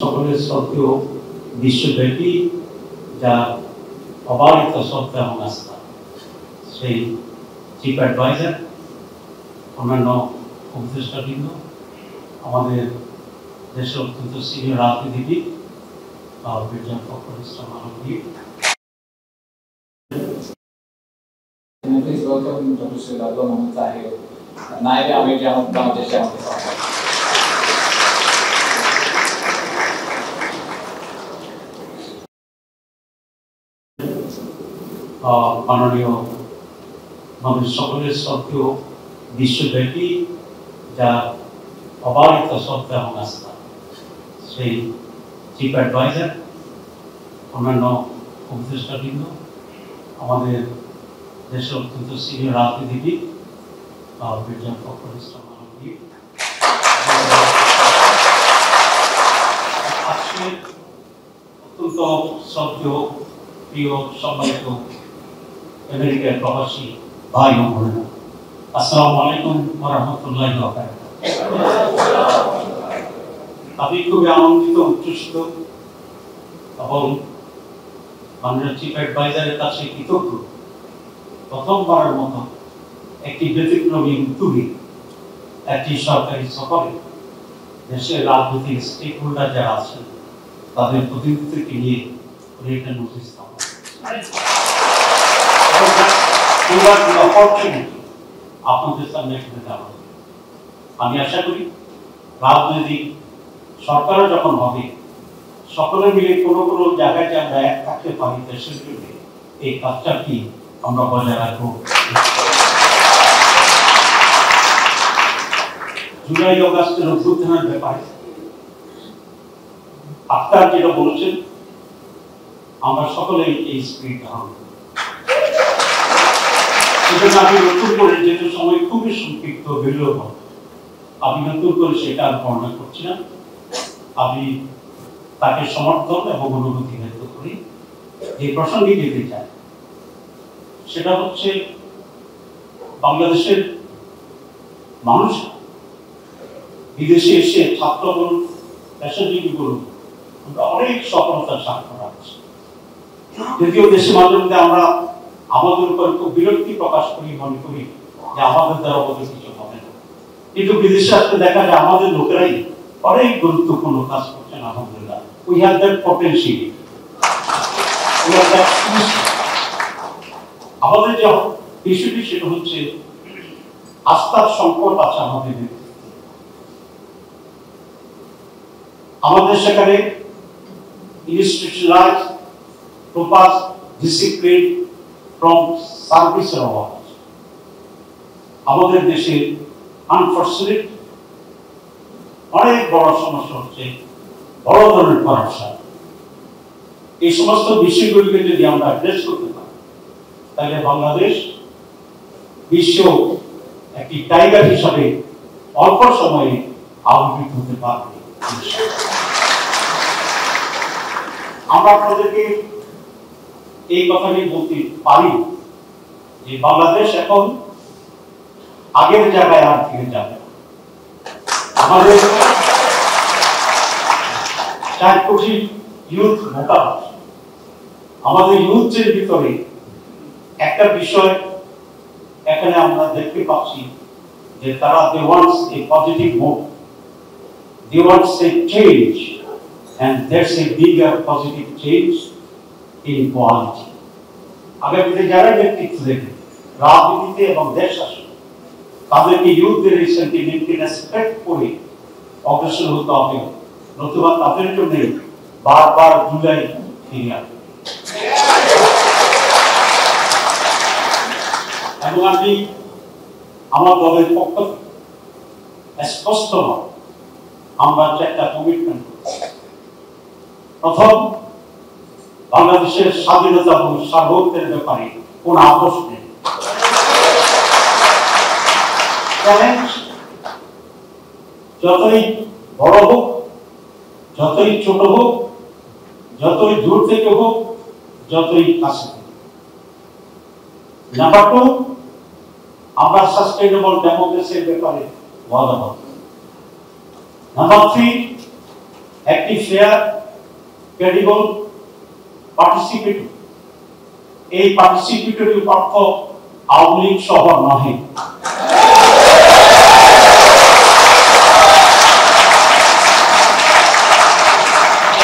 সকলের সত্ত্বেও বিশ্বব্যাপী যা অবারিত শ্রদ্ধা এবং আস্থা, সেই চিফ অ্যাডভাইজার, অন্যান্য উপদেষ্টাবৃন্দ, আমাদের দেশের অত্যন্ত সিনিয়র রাজনীতিবিদ Mirza Fakhrul Islam Alamgir. Please welcome Dr. Syed Abdul Mohamed Tahir, Naib Amir Jamaat Bangladesh. মাননীয় আমাদের সকলের সত্ত্বেও বিশ্বব্যাপী যা অবারিত শ্রদ্ধা এবং আস্থা, সেই চিফ অ্যাডভাইজার, অন্যান্য উপদেষ্টাবৃন্দ, আমাদের দেশের অত্যন্ত সিনিয়র রাজনীতিবিদ মির্জা ফখরুল ইসলাম আলমগীর। আজকের অত্যন্ত শ্রদ্ধেয় প্রিয় সম্মানিত আমেরিকার প্রবাসী ভাই ও বোনেরা, আসসালামু আলাইকুম ওয়া রাহমাতুল্লাহি ওয়া বারাকাতুহু। আমি খুবই আনন্দিত, উচ্ছ্বসিত এবং মাননীয় চিফ অ্যাডভাইজারের কাছে কৃতজ্ঞ। প্রথমবারের মতো একটি ব্যতিক্রমী উদ্যোগে একটি সরকারি সফরে দেশের রাজনৈতিক স্টেক হোল্ডার যারা আছেন তাদের প্রতিনিধিত্বকে নিয়ে একটা নোটিশ আপনাদের সামনে এখানে দেওয়া। আমি আশা করি রাজনৈতিক সরকারও যখন হবে, সকলে মিলে কোনো কোনো জায়গায় যে আমরা এক থাকতে পারি দেশের জন্য, এই কাজটা কি আমরা বজায় রাখবো। জুলাই অগাস্টের অভ্যুত্থানের ব্যাপারে আক্তার যেটা বলেছেন, আমরা সকলেই এই স্পিরিট ধারণ করি। সেজন্য আমি নতুন করে, যেহেতু সময় খুবই সংক্ষিপ্ত বিলম্ব, আমি নতুন করে সেটা আর বর্ণনা করছি না। আমি তাকে সমর্থন এবং অনুভূতি ব্যক্ত করি। যে প্রসঙ্গে যেতে চাই সেটা হচ্ছে বাংলাদেশের মানুষ বিদেশে এসে ছাত্র বলুন, পেশাজীবী বলুন, আমরা অনেক সফলতার স্বাক্ষর রাখছি। যদিও দেশে মাঝে মধ্যে আমরা আমাদের উপর খুব বিরক্তি প্রকাশ করি, মনে করি যে আমাদের দ্বারা বোধহয় কিছু হবে না, কিন্তু বিদেশে আসতে দেখা যায় আমাদের লোকেরাই অনেক গুরুত্বপূর্ণ কাজ করছেন। আলহামদুলিল্লাহ, we have that potential, we have that skills. আমাদের যে বিষয়টি সেটা হচ্ছে আস্থার সংকট আছে আমাদের। আমাদের সেখানে ইনস্টিটিউশনালাইজ প্রপার ডিসিপ্লিন ফ্রম সার্ভিসের অভাব আছে আমাদের দেশে। আনফরচুনেট অনেক বড় সমস্যা হচ্ছে বড় ধরনের করাপশন। এই সমস্ত বিষয়গুলিকে যদি আমরা অ্যাড্রেস করতে পারি, তাহলে বাংলাদেশ বিশ্ব একটি টাইগার হিসাবে অল্প সময়ে আবির্ভূত হতে পারবে। আমরা আপনাদেরকে এই কথাটি বলতে পারি যে বাংলাদেশ এখন আগের জায়গায় আর ফিরে যাবে। আমাদের 4 কোটি ইউথ ভোটার, আমাদের ইউথের ভিতরে একটা বিষয় এখানে আমরা দেখতে পাচ্ছি যে তারা they want a positive move, they want a change, and there's a bigger positive change in quality. আগামীতে যারা নেতৃত্ব দেবে রাজনীতিতে এবং দেশ শাসন, তাদেরকে ইউথদের এই সেন্টিমেন্টকে রেসপেক্ট করে অগ্রসর হতে হবে, নতুবা তাদের জন্য বারবার জুলাই ফিরে আসবে। এবং আমি আমার দলের পক্ষ স্পষ্ট আমরা 4টা কমিটমেন্ট। প্রথম, বাংলাদেশের স্বাধীনতা এবং সার্বভৌমত্বের ব্যাপারে কোন আপোষ নেই। চ্যালেঞ্জ যতই বড় হোক, যতই ছোট হোক, যতই দূর থেকে হোক, যতই কাছে হোক। নাম্বার 2, আমরা সাস্টেইনেবল ডেমোক্রেসির ব্যাপারে ওয়াদাবদ্ধ। নাম্বার 3, একটি ফেয়ার, ক্রেডিবল, পার্টিসিপেটরি। এই পার্টিসিপেটরি অর্থ আওয়ামী লীগ সহ নহে।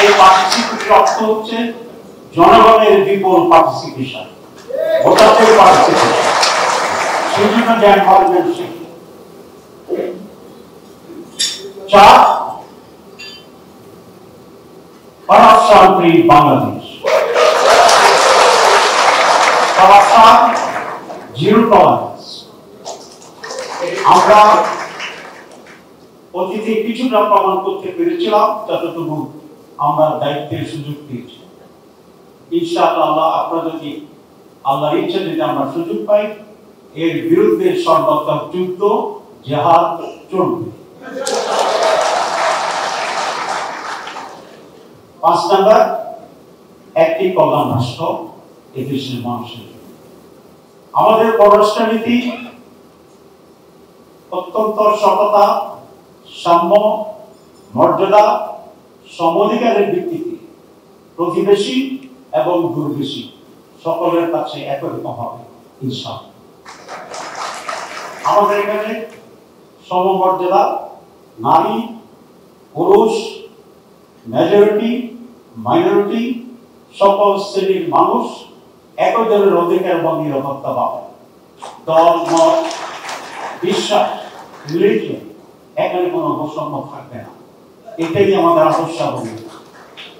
এই পার্টিসিপেটরি অর্থ হচ্ছে জনগণের বিপুল পার্টিসিপেশন, ভোটারদের পার্টিসিপেশন। সেই জন্য জ্ঞান পারবেন শিখি। 4, corruption free Bangladesh. Corruption zero tolerance. আমরা অতীতে কিছুটা প্রমাণ করতে পেরেছিলাম, যতটুকু আমরা দায়িত্বের সুযোগ পেয়েছি। ইনশাআল্লাহ আপনারা যদি আল্লাহর ইচ্ছা যদি আমরা সুযোগ পাই, এর বিরুদ্ধে সর্বাত্মক যুদ্ধ জিহাদ চলবে। 5 নাম্বার, একটি কল্যাণ রাষ্ট্র এদেশের মানুষের জন্য। আমাদের পররাষ্ট্রনীতি অত্যন্ত সততা, সাম্য, মর্যাদা, সমঅধিকারের ভিত্তিতে প্রতিবেশী এবং দূরদেশী সকলের কাছে একই রকম হবে ইনশাআল্লাহ। আমাদের এখানে সমমর্যাদা, নারী, পুরুষ, মেজরিটি, মাইনরিটি সকল শ্রেণীর মানুষ একই ধরনের অধিকার এবং নিরাপত্তা পাবে। দল, মত, বিশ্বাস, রিলিজিয়ন এখানে কোনো বৈষম্য থাকবে না। এটাই আমাদের আদর্শ হবে।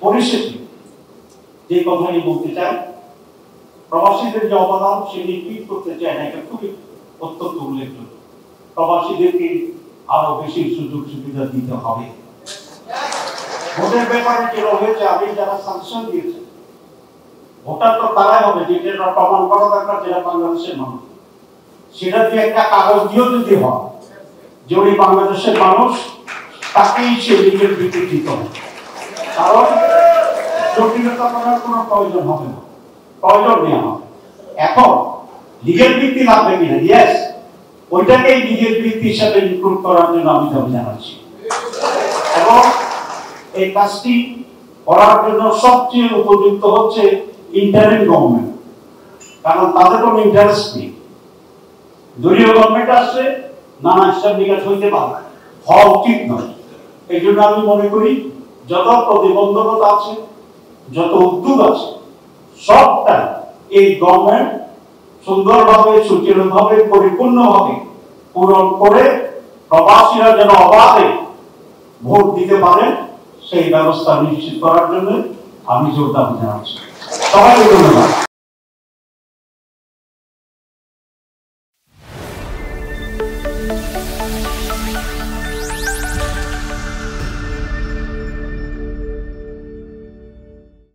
পরিশেষে যে কথাটি বলতে চাই, প্রবাসীদের যে অবদান সেটি টুইট করতে চাই না, এটা খুবই অত্যন্ত উল্লেখযোগ্য। প্রবাসীদেরকে আরো বেশি সুযোগ সুবিধা দিতে হবে। ভোটের ব্যাপারে যেটা হয়েছে, আমি যারা সাংশন দিয়েছে, ভোটার তো তারাই হবে যেটা প্রমাণ করা দরকার, যেটা বাংলাদেশের মানুষ। সেটা দিয়ে একটা কাগজ দিয়েও যদি হয় যে উনি বাংলাদেশের মানুষ, তাকেই সে নিজের দিকে দিতে হবে। কারণ জটিলতা করার কোনো প্রয়োজন হবে না, প্রয়োজন নেই আমার। এখন লিগেল ভিত্তি লাগবে কিনা, ইয়েস, ওইটাকেই লিগেল ভিত্তি হিসাবে ইনক্লুড করার জন্য আমি দাবি জানাচ্ছি। এবং এই কাজটি করার জন্য সবচেয়ে উপযুক্ত হচ্ছে ইন্টারিম গভর্নমেন্ট, কারণ তাদের কোনো ইন্টারেস্ট নেই। দলীয় গভর্নমেন্ট আসছে, নানা হিসাব নিকাশ হইতে পারে, হওয়া উচিত নয়। এই জন্য আমি মনে করি যত প্রতিবন্ধকতা আছে, যত উদ্যোগ আছে, সবটাই এই গভর্নমেন্ট সুন্দরভাবে, সুচারুভাবে, পরিপূর্ণভাবে পূরণ করে প্রবাসীরা যেন অবাধে ভোট দিতে পারেন সেই ব্যবস্থা নিশ্চিত করার জন্য আমি জোর দাবি জানাচ্ছি। সবাইকে ধন্যবাদ।